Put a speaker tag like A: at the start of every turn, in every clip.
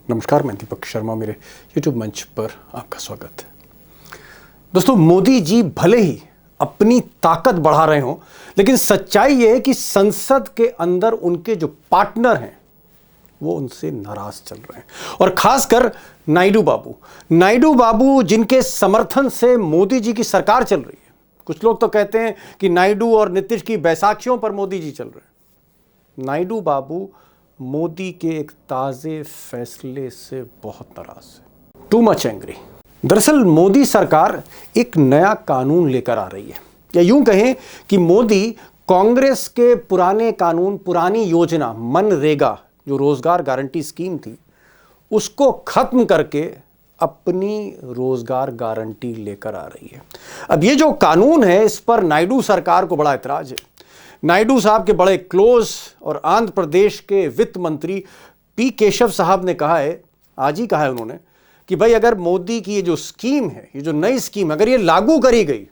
A: नमस्कार, मैं दीपक शर्मा, मेरे YouTube मंच पर आपका स्वागत है। दोस्तों, मोदी जी भले ही अपनी ताकत बढ़ा रहे हों, लेकिन सच्चाई यह है कि संसद के अंदर उनके जो पार्टनर हैं वो उनसे नाराज चल रहे हैं। और खासकर नायडू बाबू जिनके समर्थन से मोदी जी की सरकार चल रही है। कुछ लोग तो कहते हैं कि नायडू और नीतीश की बैसाखियों पर मोदी जी चल रहे हैं। नायडू बाबू मोदी के एक ताजे फैसले से बहुत नाराज है, टू मच एंग्री। दरअसल मोदी सरकार एक नया कानून लेकर आ रही है, या यूं कहें कि मोदी कांग्रेस के पुराने कानून, पुरानी योजना मनरेगा जो रोजगार गारंटी स्कीम थी, उसको खत्म करके अपनी रोजगार गारंटी लेकर आ रही है। अब ये जो कानून है, इस पर नायडू सरकार को बड़ा ऐतराज है। नायडू साहब के बड़े क्लोज और आंध्र प्रदेश के वित्त मंत्री पी केशव साहब ने कहा है, आज ही कहा है उन्होंने, कि भाई अगर मोदी की ये जो स्कीम है, ये जो नई स्कीम, अगर ये लागू करी गई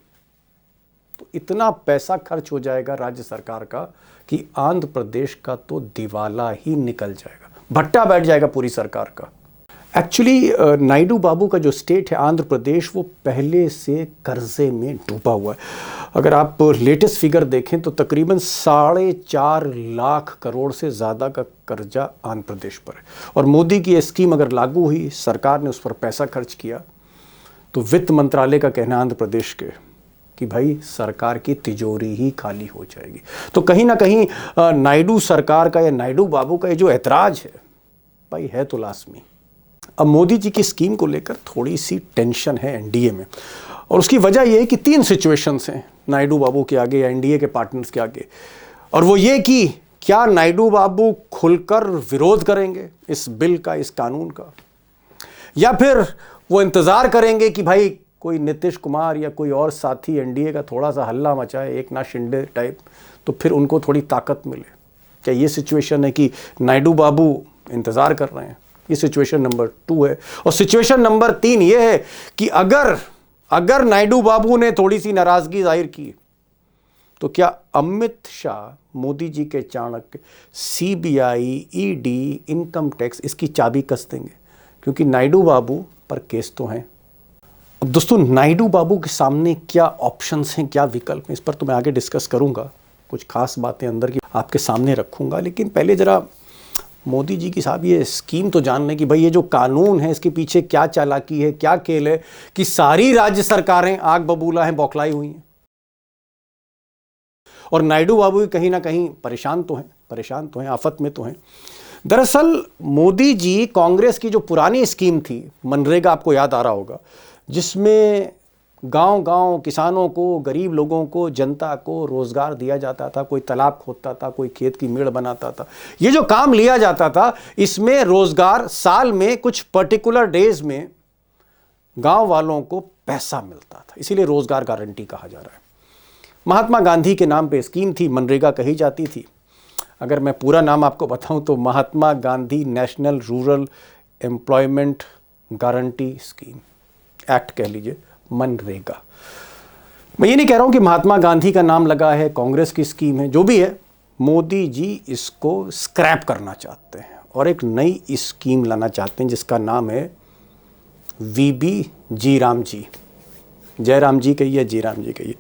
A: तो इतना पैसा खर्च हो जाएगा राज्य सरकार का कि आंध्र प्रदेश का तो दिवाला ही निकल जाएगा, भट्टा बैठ जाएगा पूरी सरकार का। एक्चुअली नायडू बाबू का जो स्टेट है आंध्र प्रदेश, वो पहले से कर्जे में डूबा हुआ है। अगर आप लेटेस्ट फिगर देखें तो तकरीबन 4.5 लाख करोड़ से ज़्यादा का कर्जा आंध्र प्रदेश पर है। और मोदी की ये स्कीम अगर लागू हुई, सरकार ने उस पर पैसा खर्च किया, तो वित्त मंत्रालय का कहना आंध्र प्रदेश के कि भाई सरकार की तिजोरी ही खाली हो जाएगी। तो कहीं ना कहीं नायडू सरकार का या नायडू बाबू का ये जो ऐतराज है, भाई है तो लाजमी। अब मोदी जी की स्कीम को लेकर थोड़ी सी टेंशन है एनडीए में, और उसकी वजह यह है कि 3 सिचुएशंस हैं नायडू बाबू के आगे या एनडीए के पार्टनर्स के आगे। और वो ये कि क्या नायडू बाबू खुलकर विरोध करेंगे इस बिल का, इस कानून का, या फिर वो इंतज़ार करेंगे कि भाई कोई नीतीश कुमार या कोई और साथी एनडीए का थोड़ा सा हल्ला मचाए, एक नाथ शिंदे टाइप, तो फिर उनको थोड़ी ताकत मिले। क्या ये सिचुएशन है कि नायडू बाबू इंतज़ार कर रहे हैं? ये सिचुएशन नंबर 2 है। और सिचुएशन नंबर 3 ये है कि अगर नायडू बाबू ने थोड़ी सी नाराजगी जाहिर की, तो क्या अमित शाह, मोदी जी के Chanakya, CBI, ED, income tax इसकी चाबी कस देंगे? क्योंकि नायडू बाबू पर केस तो हैं। अब दोस्तों, नायडू बाबू के सामने क्या ऑप्शंस हैं, क्या विकल्प हैं, इस पर तो मैं आगे डिस्कस करूंगा। कुछ खास बातें अंदर की आपके सामने रखूंगा, लेकिन पहले जरा मोदी जी की साहब ये स्कीम तो जान लें कि भाई ये जो कानून है, इसके पीछे क्या चालाकी है, क्या खेल है कि सारी राज्य सरकारें आग बबूला हैं, बौखलाई हुई हैं। और नायडू बाबू कहीं ना कहीं परेशान तो हैं, आफत में तो हैं। दरअसल मोदी जी कांग्रेस की जो पुरानी स्कीम थी मनरेगा, आपको याद आ रहा होगा, जिसमें गांव-गांव किसानों को, गरीब लोगों को, जनता को रोजगार दिया जाता था, कोई तालाब खोदता था, कोई खेत की मेड़ बनाता था, ये जो काम लिया जाता था, इसमें रोजगार साल में कुछ पर्टिकुलर डेज में गांव वालों को पैसा मिलता था, इसीलिए रोजगार गारंटी कहा जा रहा है। महात्मा गांधी के नाम पे स्कीम थी, मनरेगा कही जाती थी। अगर मैं पूरा नाम आपको बताऊं तो Mahatma Gandhi national rural employment guarantee scheme act कह लीजिए, मनरेगा। मैं ये नहीं कह रहा हूं कि महात्मा गांधी का नाम लगा है, कांग्रेस की स्कीम है, जो भी है, मोदी जी इसको स्क्रैप करना चाहते हैं और एक नई स्कीम लाना चाहते हैं जिसका नाम है वीबी जी राम जी, जयराम जी कहिए, जी राम जी कहिए,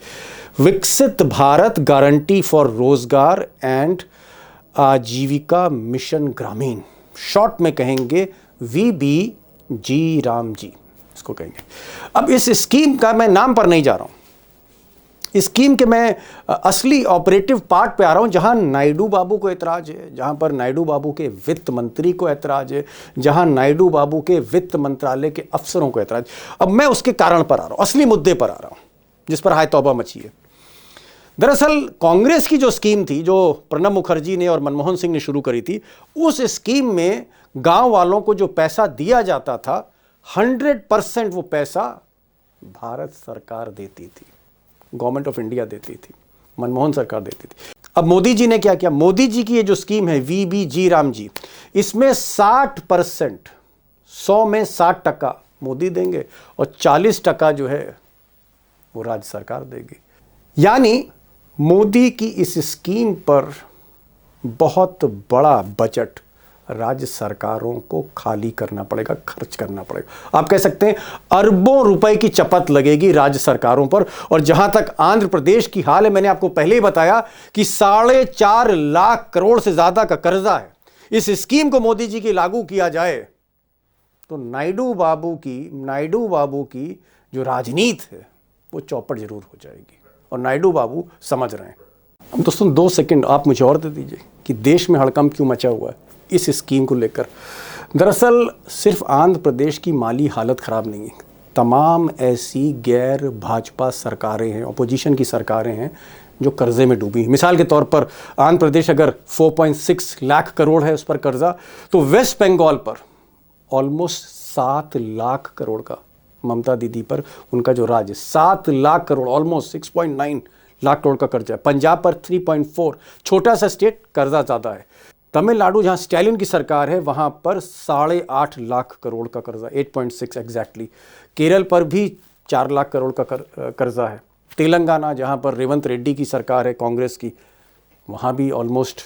A: विकसित भारत गारंटी फॉर रोजगार एंड आजीविका मिशन ग्रामीण, शॉर्ट में कहेंगे वीबी जी राम जी इसको कहेंगे। अब इस स्कीम का मैं नाम पर नहीं जा रहा हूं, इस स्कीम के मैं असली ऑपरेटिव पार्ट पे आ रहा हूं, जहां नायडू बाबू को ऐतराज है, जहां पर नायडू बाबू के वित्त मंत्री को ऐतराज है, जहां नायडू बाबू के वित्त मंत्रालय के अफसरों को ऐतराज। अब मैं उसके कारण पर आ रहा हूं, असली मुद्दे पर आ रहा हूं, जिस पर हाय तौबा मची है। दरअसल कांग्रेस की जो स्कीम थी, जो प्रणब मुखर्जी ने और मनमोहन सिंह ने शुरू करी थी, उस स्कीम में गांव वालों को जो पैसा दिया जाता था, 100% वो पैसा भारत सरकार देती थी, गवर्नमेंट ऑफ इंडिया देती थी, मनमोहन सरकार देती थी। अब मोदी जी ने क्या किया? मोदी जी की ये जो स्कीम है वीबी जी राम जी, इसमें 60%, 100 में 60% मोदी देंगे और 40% जो है वो राज्य सरकार देगी। यानी मोदी की इस स्कीम पर बहुत बड़ा बजट राज्य सरकारों को खाली करना पड़ेगा, खर्च करना पड़ेगा। आप कह सकते हैं अरबों रुपए की चपत लगेगी राज्य सरकारों पर। और जहां तक आंध्र प्रदेश की हाल है, मैंने आपको पहले ही बताया कि 4.5 लाख करोड़ से ज्यादा का कर्जा है। इस स्कीम को मोदी जी की लागू किया जाए तो नायडू बाबू की जो राजनीति है वो चौपट जरूर हो जाएगी। और नायडू बाबू समझ रहे हैं। अब दोस्तों 2 सेकंड आप मुझे और दे दीजिए कि देश में हड़कंप क्यों मचा हुआ है इस स्कीम को लेकर। दरअसल सिर्फ आंध्र प्रदेश की माली हालत ख़राब नहीं है, तमाम ऐसी गैर भाजपा सरकारें हैं, अपोजिशन की सरकारें हैं जो कर्जे में डूबी हैं। मिसाल के तौर पर आंध्र प्रदेश अगर 4.6 लाख करोड़ है उस पर कर्जा, तो वेस्ट बंगाल पर ऑलमोस्ट 7 लाख करोड़ का, ममता दीदी पर उनका जो राज है 7 लाख करोड़, ऑलमोस्ट 6.9 लाख करोड़ का कर्जा है। पंजाब पर 3.4, छोटा सा स्टेट, कर्जा ज़्यादा है। तमिलनाडु जहां स्टैलिन की सरकार है वहां पर 8.5 लाख करोड़ का कर्जा, 8.6 एग्जैक्टली। केरल पर भी 4 लाख करोड़ का कर्जा है। तेलंगाना जहां पर रेवंत रेड्डी की सरकार है कांग्रेस की, वहां भी ऑलमोस्ट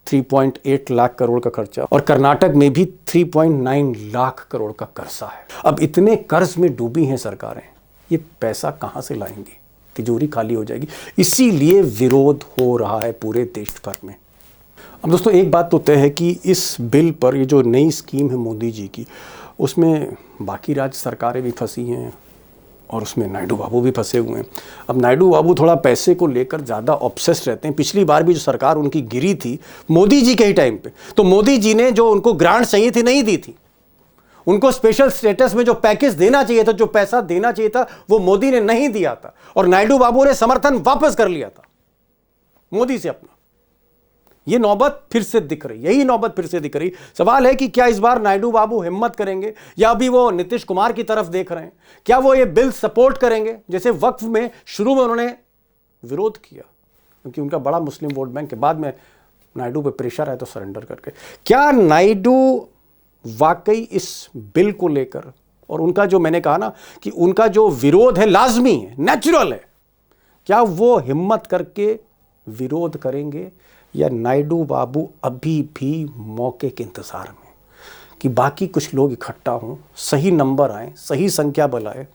A: 3.8 लाख करोड़ का खर्चा। और कर्नाटक में भी 3.9 लाख करोड़ का कर्जा है। अब इतने कर्ज में डूबी हैं सरकारें, ये पैसा कहां से लाएंगी? तिजोरी खाली हो जाएगी। इसीलिए विरोध हो रहा है पूरे देश भर में। अब दोस्तों एक बात तो तय है कि इस बिल पर, ये जो नई स्कीम है मोदी जी की, उसमें बाकी राज्य सरकारें भी फंसी हैं और उसमें नायडू बाबू भी फंसे हुए हैं। अब नायडू बाबू थोड़ा पैसे को लेकर ज़्यादा ऑब्सेस्ड रहते हैं। पिछली बार भी जो सरकार उनकी गिरी थी मोदी जी के ही टाइम पे, तो मोदी जी ने जो उनको ग्रांट चाहिए थी नहीं दी थी। उनको स्पेशल स्टेटस में जो पैकेज देना चाहिए था, जो पैसा देना चाहिए था, वो मोदी ने नहीं दिया था। और नायडू बाबू ने समर्थन वापस कर लिया था मोदी से अपना। ये नौबत फिर से दिख रही, यही नौबत फिर से दिख रही। सवाल है कि क्या इस बार नायडू बाबू हिम्मत करेंगे या अभी वो नीतीश कुमार की तरफ देख रहे हैं? क्या वो ये बिल सपोर्ट करेंगे? जैसे वक्फ में शुरू में उन्होंने विरोध किया क्योंकि उनका बड़ा मुस्लिम वोट बैंक है, बाद में नायडू पे प्रेशर है तो सरेंडर करके। क्या नायडू वाकई इस बिल को लेकर, और उनका जो मैंने कहा ना कि उनका जो विरोध है लाजमी है, नेचुरल है, क्या वो हिम्मत करके विरोध करेंगे या नायडू बाबू अभी भी मौके के इंतजार में कि बाकी कुछ लोग इकट्ठा हों, सही नंबर आए, सही संख्या बल आए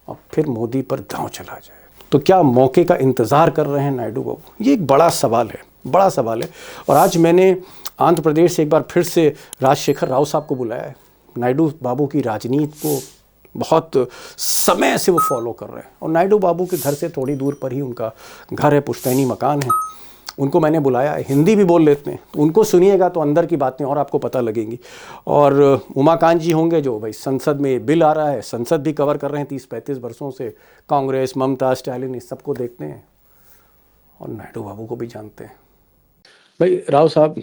A: और फिर मोदी पर दांव चला जाए? तो क्या मौके का इंतजार कर रहे हैं नायडू बाबू? ये एक बड़ा सवाल है, बड़ा सवाल है। और आज मैंने आंध्र प्रदेश से एक बार फिर से राजशेखर राव साहब को बुलाया है। नायडू बाबू की राजनीति को बहुत समय से वो फॉलो कर रहे हैं और नायडू बाबू के घर से थोड़ी दूर पर ही उनका घर है, पुश्तैनी मकान है। उनको मैंने बुलाया है, हिंदी भी बोल लेते हैं, तो उनको सुनिएगा तो अंदर की बातें और आपको पता लगेंगी। और उमाकांत जी होंगे जो भाई संसद में बिल आ रहा है, संसद भी कवर कर रहे हैं 30-35 वर्षों से, कांग्रेस, ममता, स्टैलिन, इस सबको देखते हैं और नायडू बाबू को भी जानते हैं। भाई राव साहब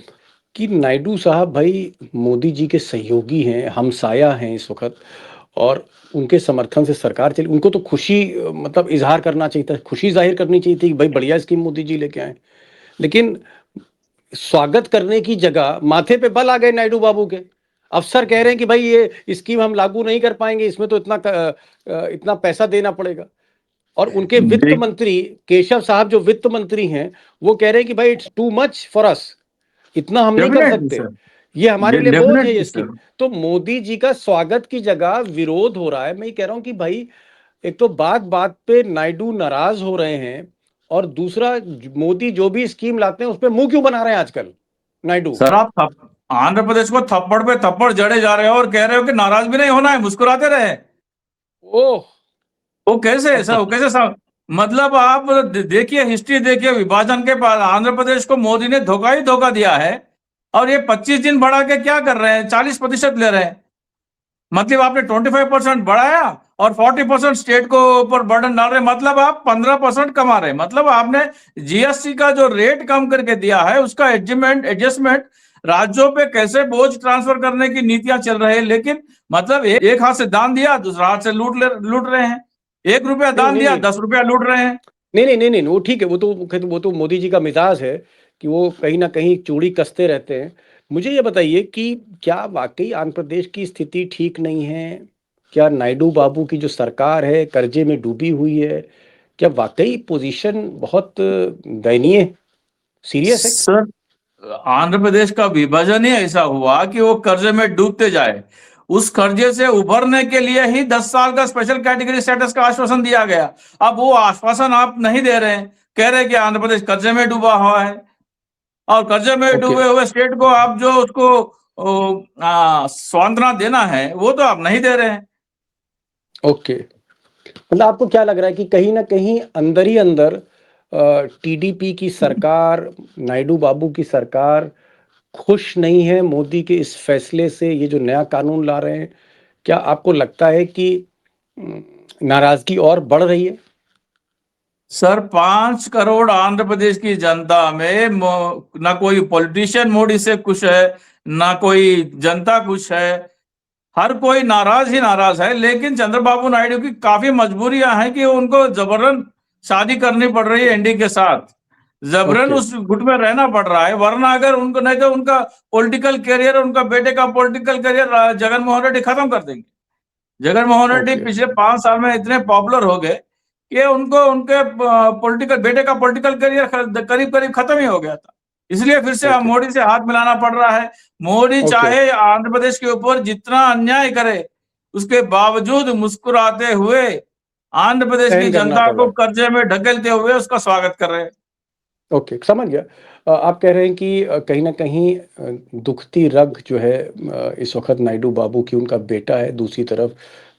A: कि नायडू साहब भाई मोदी जी के सहयोगी हैं, हमसाया हैं इस वक्त, और उनके समर्थन से सरकार चली। उनको तो खुशी मतलब इजहार करना चाहिए था, खुशी जाहिर करनी चाहिए थी कि भाई बढ़िया स्कीम मोदी जी लेके आए। लेकिन स्वागत करने की जगह माथे पे बल आ गए नायडू बाबू के। अफसर कह रहे हैं कि भाई ये स्कीम हम लागू नहीं कर पाएंगे, इसमें तो इतना पैसा देना पड़ेगा। और उनके वित्त मंत्री केशव साहब जो वित्त मंत्री हैं वो कह रहे हैं कि भाई it's too much for us, इतना हम नहीं कर सकते, ये हमारे लिए बोझ है ये स्कीम। तो मोदी जी का स्वागत की जगह विरोध हो रहा है। मैं ये कह रहा हूं कि भाई एक तो बात बात पे नायडू नाराज हो रहे हैं और दूसरा मोदी जो भी स्कीम लाते हैं उस पर मुंह क्यों बना रहे हैं आजकल नायडू?
B: सर आप आंध्र प्रदेश को थप्पड़ पे थप्पड़ जड़े जा रहे हो और कह रहे हो कि नाराज भी नहीं होना है, मुस्कुराते रहे।
A: ओह,
B: वो कैसे ऐसा, वो कैसे मतलब आप देखिए, हिस्ट्री देखिए, विभाजन के बाद आंध्र प्रदेश को मोदी ने धोखा ही धोखा दिया है और ये 25 दिन बढ़ा के क्या कर रहे हैं, 40% ले रहे हैं। मतलब आपने 25% बढ़ाया और 40% स्टेट को ऊपर बर्डन डाल रहे, मतलब आप 15% कमा रहे। मतलब आपने जीएसटी का जो रेट कम करके दिया है उसका एडजस्टमेंट राज्यों पे कैसे बोझ ट्रांसफर करने की नीतियां चल रही है। लेकिन मतलब एक हाथ से दान दिया, दूसरा हाथ से लूट रहे हैं। 1 रुपया दान दिया, 10 रुपया लूट रहे हैं।
A: नहीं, वो ठीक है, वो तो मोदी जी का मिजाज है कि वो कहीं ना कहीं चूड़ी कसते रहते हैं। मुझे ये बताइए कि क्या वाकई आंध्र प्रदेश की स्थिति ठीक नहीं है? क्या नायडू बाबू की जो सरकार है कर्जे में डूबी हुई है? क्या वाकई पोजीशन बहुत दयनीय, सीरियस है?
B: सर आंध्र प्रदेश का विभाजन ही ऐसा हुआ कि वो कर्जे में डूबते जाए। उस कर्जे से उभरने के लिए ही 10 साल का स्पेशल कैटेगरी स्टेटस का आश्वासन दिया गया। अब वो आश्वासन आप नहीं दे रहे हैं, कह रहे हैं कि आंध्र प्रदेश कर्जे में डूबा हुआ है, और कर्जे में
A: ओके
B: डूबे हुए स्टेट को आप जो उसको सांत्वना देना है वो तो आप नहीं दे रहे हैं।
A: ओके, मतलब आपको क्या लग रहा है कि कहीं ना कहीं अंदर ही अंदर टीडीपी की सरकार, नायडू बाबू की सरकार खुश नहीं है मोदी के इस फैसले से, ये जो नया कानून ला रहे हैं? क्या आपको लगता है कि नाराजगी और बढ़ रही है?
B: सर, 5 करोड़ आंध्र प्रदेश की जनता में ना कोई पॉलिटिशियन मोदी से खुश है, ना कोई जनता खुश है। हर कोई नाराज ही नाराज है। लेकिन चंद्रबाबू नायडू की काफी मजबूरियां हैं कि उनको जबरन शादी करनी पड़ रही है एनडीए के साथ, जबरन
A: ओके
B: उस गुट में रहना पड़ रहा है। वरना अगर उनको नहीं तो उनका पॉलिटिकल करियर, उनका बेटे का पॉलिटिकल करियर जगनमोहन रेड्डी खत्म कर देंगे। जगनमोहन रेड्डी
A: ओके
B: पिछले 5 साल में इतने पॉपुलर हो गए कि उनको उनके पॉलिटिकल बेटे का पॉलिटिकल करियर करीब करीब खत्म ही हो गया था। इसलिए फिर से
A: ओके
B: मोदी से हाथ मिलाना पड़ रहा है। मोदी
A: ओके
B: चाहे आंध्र प्रदेश के ऊपर जितना अन्याय करे, उसके बावजूद मुस्कुराते हुए आंध्र प्रदेश की
A: सहन करना
B: जनता
A: पड़ रहा
B: को
A: है।
B: कर्जे में ढकेलते हुए उसका स्वागत कर रहे हैं।
A: ओके, समझ गया। आप कह रहे हैं कि कहीं ना कहीं दुखती रग जो है इस वक्त नायडू बाबू की, उनका बेटा है। दूसरी तरफ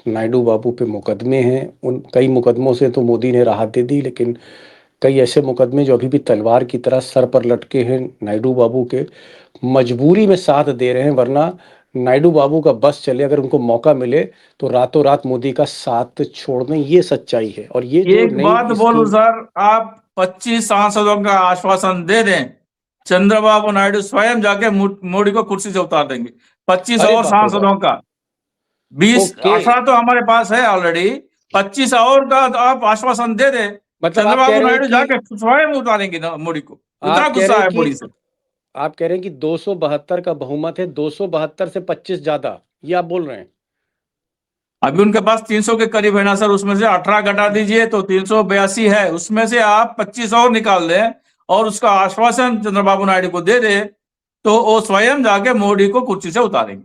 A: नायडू बाबू पे मुकदमे हैं। उन कई मुकदमों से तो मोदी ने राहत दे दी, लेकिन कई ऐसे मुकदमे जो अभी भी तलवार की तरह सर पर लटके हैं नायडू बाबू के, मजबूरी में साथ दे रहे हैं। वरना नायडू बाबू का बस चले, अगर उनको मौका मिले तो रातों रात मोदी का साथ छोड़ दें। ये सच्चाई है। और ये जो
B: एक बात
A: नई
B: बोलूं
A: स्कीम,
B: सर, आप 25 सांसदों का आश्वासन दे दें, चंद्रबाबू नायडू स्वयं जाके मोदी को कुर्सी से उतार देंगे। 25
A: अरे
B: और
A: बाप रे बाप।
B: सांसदों का, 20
A: ओके,
B: 18 तो हमारे पास है ऑलरेडी, 25 और का तो आप आश्वासन दे दें,
A: मतलब आप कह
B: चंद्रबाबू
A: रहे हैं
B: नायडू
A: कि
B: जाके स्वयं उतारेंगे ना मोदी को। इतना
A: आप कह रहे
B: गुस्सा
A: हैं
B: है
A: कि
B: मोदी से।
A: आप कह रहे हैं कि 272 का बहुमत है, 272 से 25 ज्यादा, ये आप बोल रहे हैं?
B: अभी उनके पास 300 के करीब है ना सर, उसमें से 18 घटा दीजिए तो 382 है। उसमें से आप 25 और निकाल दें और उसका आश्वासन चंद्रबाबू नायडू को दे दे, तो वो स्वयं जाके मोदी को कुर्सी से उतारेंगे।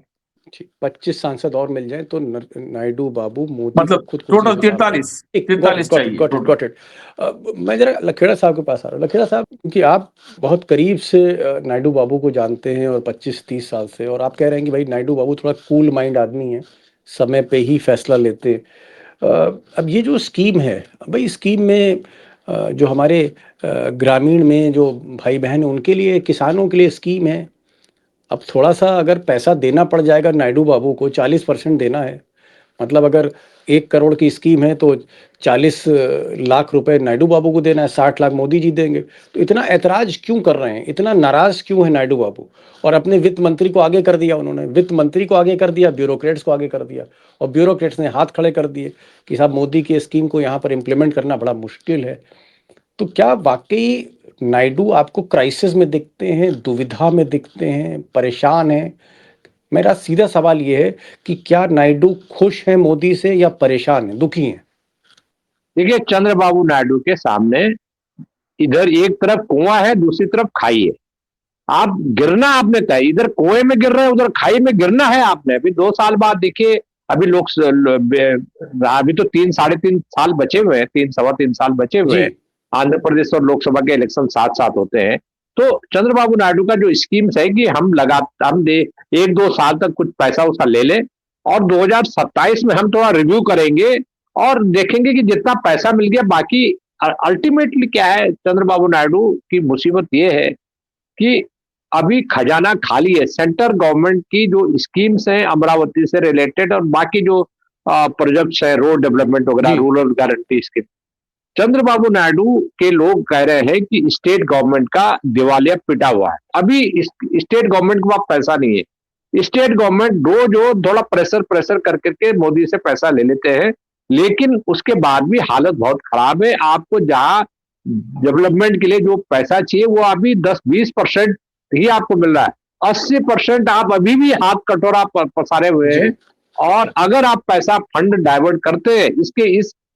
A: ठीक, 25 सांसद और मिल जाए तो नायडू बाबू मोदी को
B: मतलब
A: खुद कुर्सी
B: टोटल
A: से उतार देंगे।
B: 43
A: एक, गॉट इट
B: 43
A: गॉट इट
B: चाहिए
A: got it
B: total.
A: Got it. मैं जरा लखेड़ा साहब के पास आ रहा हूँ। लखेड़ा साहब, क्योंकि आप बहुत करीब से नायडू बाबू को जानते हैं और 25-30 साल से, और आप कह रहे हैं कि भाई नायडू बाबू थोड़ा कूल माइंड आदमी है, समय पे ही फैसला लेते। अब ये जो स्कीम है, भाई स्कीम में जो हमारे ग्रामीण में जो भाई बहन हैं उनके लिए, किसानों के लिए स्कीम है। अब थोड़ा सा अगर पैसा देना पड़ जाएगा नायडू बाबू को, 40% देना है। मतलब अगर 1 करोड़ की स्कीम है तो 40 लाख रुपए नायडू बाबू को देना है, 60 लाख मोदी जी देंगे। तो इतना ऐतराज क्यों कर रहे हैं, इतना नाराज क्यों है नायडू बाबू? और अपने वित्त मंत्री को आगे कर दिया उन्होंने, वित्त मंत्री को आगे कर दिया, ब्यूरोक्रेट्स को आगे कर दिया, और ब्यूरोक्रेट्स ने हाथ खड़े कर दिए कि साहब मोदी की स्कीम को यहाँ पर इम्प्लीमेंट करना बड़ा मुश्किल है। तो क्या वाकई नायडू आपको क्राइसिस में दिखते हैं, दुविधा में दिखते हैं, परेशान हैं? मेरा सीधा सवाल ये है कि क्या नायडू खुश हैं मोदी से या परेशान हैं, दुखी हैं?
C: देखिए, चंद्रबाबू नायडू के सामने इधर एक तरफ कुआं है, दूसरी तरफ खाई है। आप गिरना आपने तय, इधर कुएं में गिर रहे हैं, उधर खाई में गिरना है आपने। अभी 2 साल बाद देखिए, अभी लोग अभी तो 3-3.5 साल बचे हुए हैं, 3-3.25 साल बचे हुए
A: जी
C: हैं। आंध्र प्रदेश और लोकसभा के इलेक्शन साथ साथ होते हैं। तो चंद्रबाबू नायडू का जो स्कीम्स है कि हम दे 1-2 साल तक कुछ पैसा उसका ले लें, और 2027 में हम थोड़ा रिव्यू करेंगे और देखेंगे कि जितना पैसा मिल गया बाकी। अल्टीमेटली क्या है, चंद्रबाबू नायडू की मुसीबत ये है कि अभी खजाना खाली है। सेंट्रल गवर्नमेंट की जो स्कीम्स हैं अमरावती से रिलेटेड और बाकी जो प्रोजेक्ट्स है, रोड डेवलपमेंट वगैरह,
A: G
C: rural guarantee scheme, Chandrababu Naidu के लोग कह रहे हैं कि स्टेट गवर्नमेंट का दिवालिया पिटा हुआ है। अभी स्टेट गवर्नमेंट के पास पैसा नहीं है। स्टेट गवर्नमेंट जो थोड़ा प्रेशर प्रेशर कर करके मोदी से पैसा ले लेते हैं, लेकिन उसके बाद भी हालत बहुत खराब है। आपको जहां डेवलपमेंट के लिए जो पैसा चाहिए वो अभी 10-20% ही आपको मिल रहा है। 80% आप अभी भी हाथ कटोरा पसारे हुए
A: जी
C: हैं। और अगर आप पैसा फंड डाइवर्ट करते हैं,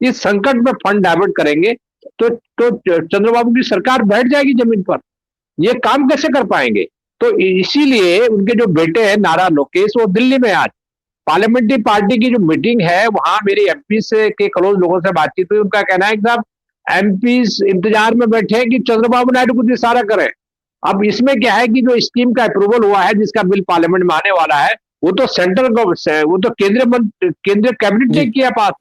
C: इस संकट में फंड डाइवर्ट करेंगे तो चंद्रबाबू की सरकार बैठ जाएगी जमीन पर। ये काम कैसे कर पाएंगे? तो इसीलिए उनके जो बेटे हैं नारा लोकेश, वो दिल्ली में आज पार्लियामेंट्री पार्टी की जो मीटिंग है, वहां मेरे एमपी से के क्लोज लोगों से बातचीत हुई। उनका कहना है कि साहब एमपी इंतजार में बैठे हैं कि चंद्रबाबू नायडू कुछ इशारा करें। अब इसमें क्या है कि जो स्कीम का अप्रूवल हुआ है, जिसका बिल पार्लियामेंट में आने वाला है, वो तो सेंट्रल गवर्नमेंट है, वो तो केंद्रीय कैबिनेट ने
A: जी।
C: किया पास।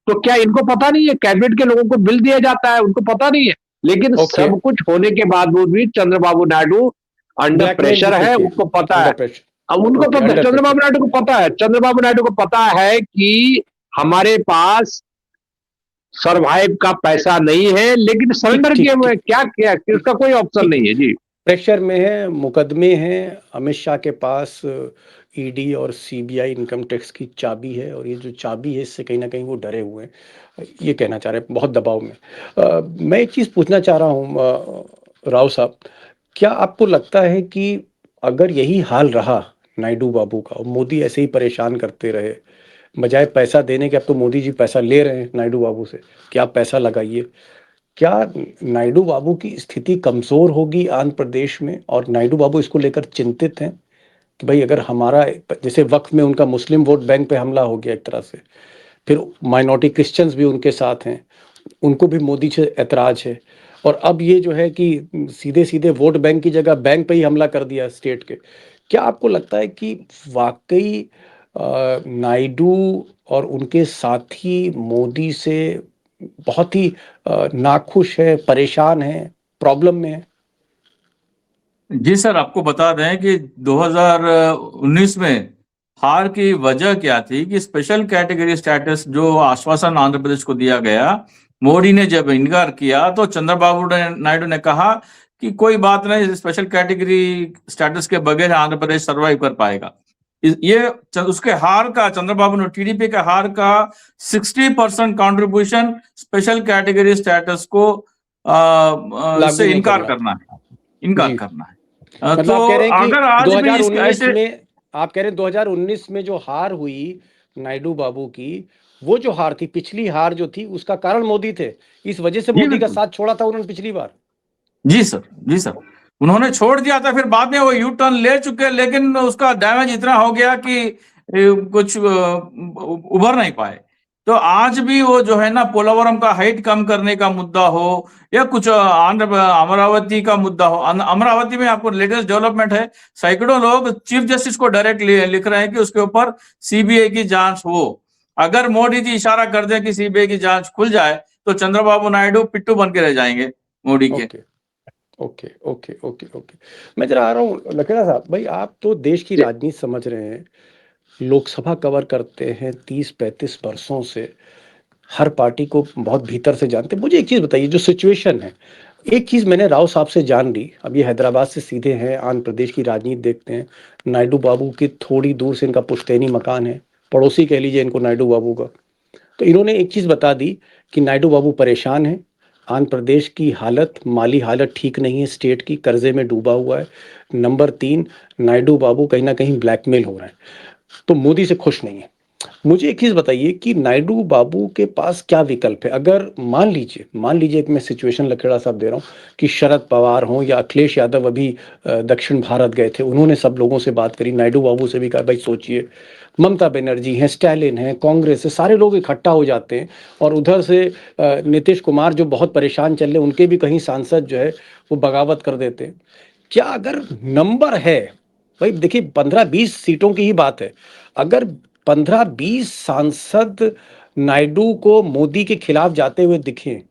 C: तो क्या इनको पता नहीं है? कैबिनेट के लोगों को बिल दिया जाता है, उनको पता नहीं है। लेकिन
A: ओके।
C: सब कुछ होने के बावजूद भी Chandrababu Naidu under
A: blackmail
C: pressure
A: भी
C: है,
A: कीजिए।
C: उनको पता
A: अंडर
C: है।
A: प्रेशर।
C: अब उनको
A: ओके,
C: पता है,
A: अंडर
C: चंद्रबाबू
A: प्रेशर।
C: नायडू को पता है, चंद्रबाबू नायडू को पता है कि हमारे पास सर्वाइव का पैसा नहीं है, लेकिन
A: ठीक
C: सरेंडर किए
A: ठीक
C: हुए हैं।
A: ठीक
C: क्या किया कि उसका कोई ऑप्शन
A: ठीक है।
C: नहीं है जी।
A: प्रेशर में है, मुकदमे हैं, अमित शाह के पास ईडी और सीबीआई इनकम टैक्स की चाबी है, और ये जो चाबी है इससे कहीं ना कहीं वो डरे हुए हैं, ये कहना चाह रहे हैं, बहुत दबाव में। मैं एक चीज़ पूछना चाह रहा हूँ राव साहब, क्या आपको लगता है कि अगर यही हाल रहा नायडू बाबू का और मोदी ऐसे ही परेशान करते रहे, बजाय पैसा देने के, अब तो मोदी जी पैसा ले रहे हैं नायडू बाबू से कि आप पैसा लगाइए, क्या नायडू बाबू की स्थिति कमजोर होगी आंध्र प्रदेश में, और नायडू बाबू इसको लेकर चिंतित हैं कि भाई अगर हमारा, जैसे वक्त में उनका मुस्लिम वोट बैंक पे हमला हो गया एक तरह से, फिर माइनॉरिटी क्रिश्चियंस भी उनके साथ हैं, उनको भी मोदी से ऐतराज है, और अब ये जो है कि सीधे सीधे वोट बैंक की जगह बैंक पे ही हमला कर दिया स्टेट के, क्या आपको लगता है कि वाकई नायडू और उनके साथी मोदी से बहुत ही नाखुश है, परेशान है, प्रॉब्लम में है?
B: जी सर, आपको बता दें कि 2019 में हार की वजह क्या थी कि स्पेशल कैटेगरी स्टेटस जो आश्वासन आंध्र प्रदेश को दिया गया, मोदी ने जब इनकार किया तो चंद्रबाबू नायडू ने कहा कि कोई बात नहीं, स्पेशल कैटेगरी स्टेटस के बगैर आंध्र प्रदेश सर्वाइव कर पाएगा। ये उसके हार का, चंद्रबाबू ने टीडीपी के हार का 60% कंट्रीब्यूशन स्पेशल कैटेगरी स्टेटस को
A: लागू
B: से
A: नहीं
B: इनकार
A: करना।
B: करना है, इनकार
A: जी।
B: करना है।
A: मतलब
B: तो
A: आप कह रहे हैं कि
B: अगर आज भी इस
A: 2019
B: ऐसे,
A: में, आप कह रहे हैं 2019 में जो हार हुई नायडू बाबू की, वो जो हार थी, पिछली हार जो थी, उसका कारण मोदी थे, इस वजह से
B: जी
A: मोदी का
B: बिल्कुल,
A: साथ छोड़ा था उन्होंने पिछली बार।
B: जी सर, जी सर, उन्होंने छोड़ दिया था, फिर बाद में वो यू टर्न ले चुके, लेकिन उसका डैमेज इतना हो गया कि कुछ उभर नहीं पाए। तो आज भी वो जो है ना, पोलावरम का हाइट कम करने का मुद्दा हो या कुछ आंध्र अमरावती का मुद्दा हो, अमरावती में आपको लेटेस्ट डेवलपमेंट है, सैकड़ों लोग चीफ जस्टिस को डायरेक्ट लिख रहे हैं कि उसके ऊपर सीबीआई की जांच हो। अगर मोदी जी इशारा कर दें कि सीबीआई की जांच खुल जाए तो चंद्रबाबू नायडू पिट्टू बन के रह जाएंगे मोदी के।
A: Okay okay okay okay okay. मैं जरा आ रहा हूँ लखेड़ा साहब, भाई आप तो देश की
C: जी।
A: राजनीति समझ रहे हैं, लोकसभा कवर करते हैं 30-35 वर्षों से, हर पार्टी को बहुत भीतर से जानते हैं। मुझे एक चीज़ बताइए, जो सिचुएशन है, एक चीज़ मैंने राव साहब से जान ली, अब ये हैदराबाद से सीधे हैं, आंध्र प्रदेश की राजनीति देखते हैं, नायडू बाबू की थोड़ी दूर से इनका पुश्तैनी मकान है, पड़ोसी कह लीजिए इनको नायडू बाबू का। तो इन्होंने एक चीज़ बता दी कि नायडू बाबू परेशान हैं, आंध्र प्रदेश की हालत, माली हालत ठीक नहीं है, स्टेट की कर्जे में डूबा हुआ है। नंबर 3, नायडू बाबू कहीं ना कहीं ब्लैकमेल हो रहे हैं, तो मोदी से खुश नहीं है। मुझे एक चीज़ बताइए कि नायडू बाबू के पास क्या विकल्प है? अगर मान लीजिए कि मैं सिचुएशन लखेड़ा साहब दे रहा हूँ कि शरद पवार हों या अखिलेश यादव अभी दक्षिण भारत गए थे, उन्होंने सब लोगों से बात करी, नायडू बाबू से भी कहा भाई सोचिए, ममता बनर्जी हैं, स्टैलिन हैं, कांग्रेस है, सारे लोग इकट्ठा हो जाते हैं, और उधर से नीतीश कुमार जो बहुत परेशान चल रहे, उनके भी कहीं सांसद जो है वो बगावत कर देते हैं। क्या अगर नंबर है, भाई देखिए 15-20 सीटों की ही बात है, अगर 15-20 सांसद नायडू को मोदी के खिलाफ जाते हुए दिखें,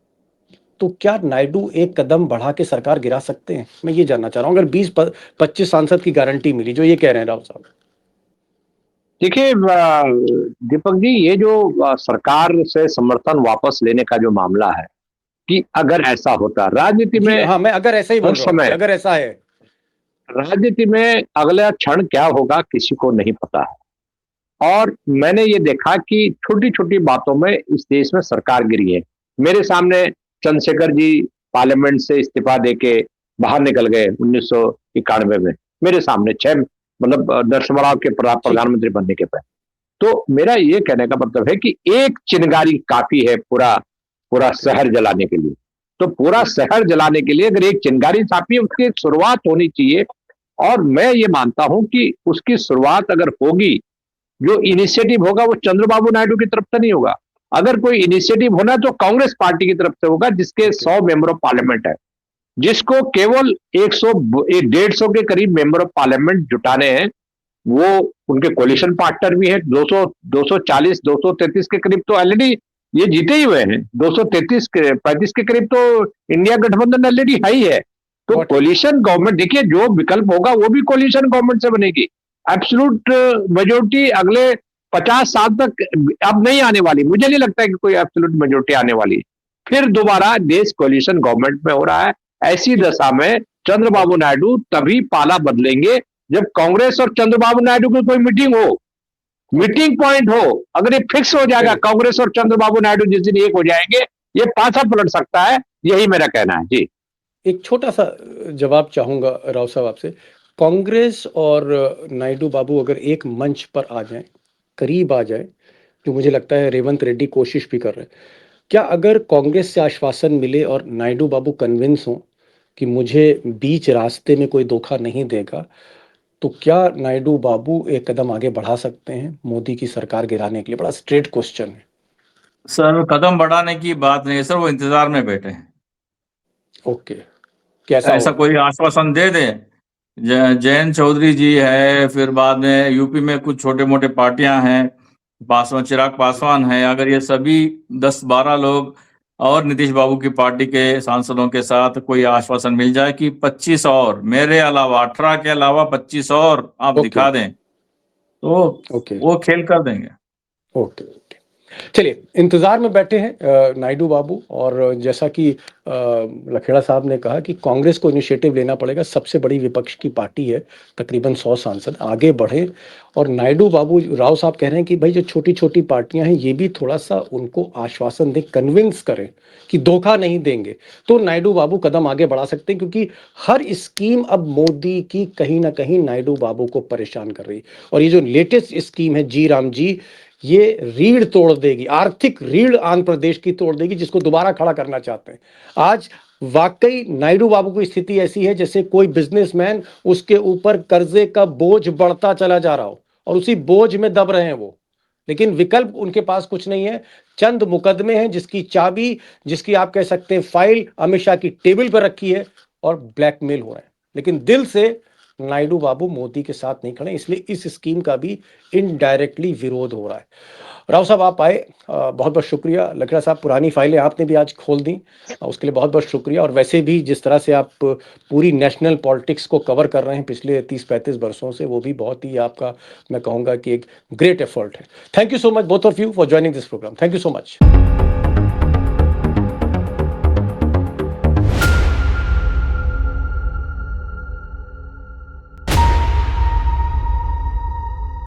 A: तो क्या नायडू एक कदम बढ़ा के सरकार गिरा सकते हैं? मैं ये जानना चाह रहा हूं, अगर 20-25 सांसद की गारंटी मिली, जो ये कह रहे हैं राव साहब।
C: देखिए दीपक जी, ये जो सरकार से समर्थन वापस लेने का जो मामला है, कि अगर ऐसा होता राजनीति
A: जी
C: में,
A: हाँ, मैं अगर ऐसा ही
C: हर
A: बोल रहा हूँ कि
C: समय
A: अगर ऐसा है।
C: राजनीति में अगला क्षण क्या होगा किसी को नहीं पता है। और मैंने ये देखा कि छोटी छोटी बातों में इस देश में सरकार गिरी है। मेरे सामने चंद्रशेखर जी पार्लियामेंट से इस्तीफा देके बाहर निकल गए 1991 में, मेरे सामने 6, मतलब नरसिम्हा राव के
A: ठीक।
C: प्रधानमंत्री बनने के पहले। तो मेरा ये कहने का मतलब है कि एक चिंगारी काफी है पूरा पूरा
A: ओके।
C: शहर जलाने के लिए। तो पूरा शहर जलाने के लिए अगर एक चिंगारी काफी है, उसकी एक शुरुआत होनी चाहिए। और मैं ये मानता हूं कि उसकी शुरुआत अगर होगी, जो इनिशिएटिव होगा वो चंद्रबाबू नायडू की तरफ से नहीं होगा। अगर कोई इनिशिएटिव होना तो कांग्रेस पार्टी की तरफ से होगा, जिसके 100 मेंबर ऑफ पार्लियामेंट है, जिसको केवल 150 के करीब मेंबर ऑफ पार्लियामेंट जुटाने हैं। वो उनके कोलिशन पार्टनर भी है, 200 240 233 के करीब तो ऑलरेडी ये जीते ही हुए हैं। 233 के 35 के करीब तो इंडिया गठबंधन ऑलरेडी हाई है। तो कोलिशन गवर्नमेंट, देखिए जो विकल्प होगा वो भी कोलिशन गवर्नमेंट से बनेगी। एब्सोल्यूट मेजोरिटी अगले 50 साल तक अब नहीं आने वाली, मुझे नहीं लगता कि कोई एब्सोल्यूट मेजोरिटी आने वाली। फिर दोबारा देश कोलिशन गवर्नमेंट में हो रहा है। ऐसी दशा में चंद्रबाबू नायडू तभी पाला बदलेंगे जब कांग्रेस और चंद्रबाबू नायडू की कोई मीटिंग हो, मीटिंग पॉइंट हो। अगर ये फिक्स हो जाएगा, कांग्रेस और चंद्रबाबू नायडू जिस दिन एक हो जाएंगे, ये पासा पलट सकता है। यही मेरा कहना है जी।
A: एक छोटा सा जवाब चाहूंगा राव साहब आपसे। कांग्रेस और नायडू बाबू अगर एक मंच पर आ जाएं, करीब आ जाए, जो मुझे लगता है रेवंत रेड्डी कोशिश भी कर रहे हैं, क्या अगर कांग्रेस से आश्वासन मिले और नायडू बाबू कन्विंस हो कि मुझे बीच रास्ते में कोई धोखा नहीं देगा, तो क्या नायडू बाबू एक कदम आगे बढ़ा सकते हैं मोदी की सरकार गिराने के लिए? बड़ा स्ट्रेट क्वेश्चन है
B: सर। कदम बढ़ाने की बात नहीं है सर, वो इंतजार में बैठे हैं।
A: ओके, कैसा
B: ऐसा कोई आश्वासन दे दे। जयंत चौधरी जी है, फिर बाद में यूपी में कुछ छोटे मोटे पार्टियां हैं, पासवान, चिराग पासवान है। अगर ये सभी 10-12 लोग और नीतीश बाबू की पार्टी के सांसदों के साथ कोई आश्वासन मिल जाए कि 25 और मेरे अलावा 18 के अलावा 25 और आप दिखा दें, तो वो खेल कर देंगे।
A: ओके, चलिए इंतजार में बैठे हैं नायडू बाबू। और जैसा कि लखेड़ा साहब ने कहा कि कांग्रेस को इनिशिएटिव लेना पड़ेगा, सबसे बड़ी विपक्ष की पार्टी है, तकरीबन 100 सांसद आगे बढ़े। और नायडू बाबू, राव साहब कह रहे हैं कि भाई जो छोटी छोटी पार्टियां हैं ये भी थोड़ा सा उनको आश्वासन दें, कन्विंस करें कि धोखा नहीं देंगे, तो नायडू बाबू कदम आगे बढ़ा सकते हैं। क्योंकि हर स्कीम अब मोदी की कहीं ना कहीं नायडू बाबू को परेशान कर रही है। और ये जो लेटेस्ट स्कीम है जी राम जी, ये रीढ़ तोड़ देगी, आर्थिक रीढ़ आंध्र प्रदेश की तोड़ देगी, जिसको दोबारा खड़ा करना चाहते हैं। आज वाकई नायडू बाबू की स्थिति ऐसी है जैसे कोई बिजनेसमैन, उसके ऊपर कर्जे का बोझ बढ़ता चला जा रहा हो और उसी बोझ में दब रहे हैं वो, लेकिन विकल्प उनके पास कुछ नहीं है। चंद मुकदमे हैं जिसकी चाबी, जिसकी आप कह सकते हैं फाइल अमित शाह की टेबल पर रखी है और ब्लैकमेल हो रहे हैं, लेकिन दिल से नायडू बाबू मोदी के साथ नहीं खड़े, इसलिए इस स्कीम का भी इनडायरेक्टली विरोध हो रहा है। राव साहब आप आए, बहुत बहुत शुक्रिया। लखेड़ा साहब, पुरानी फाइलें आपने भी आज खोल दी, उसके लिए बहुत बहुत शुक्रिया। और वैसे भी जिस तरह से आप पूरी नेशनल पॉलिटिक्स को कवर कर रहे हैं पिछले 30-35 वर्षों से, वो भी बहुत ही आपका, मैं कहूँगा कि एक ग्रेट एफर्ट है। Thank you so much both of you for joining this programme. Thank you so much.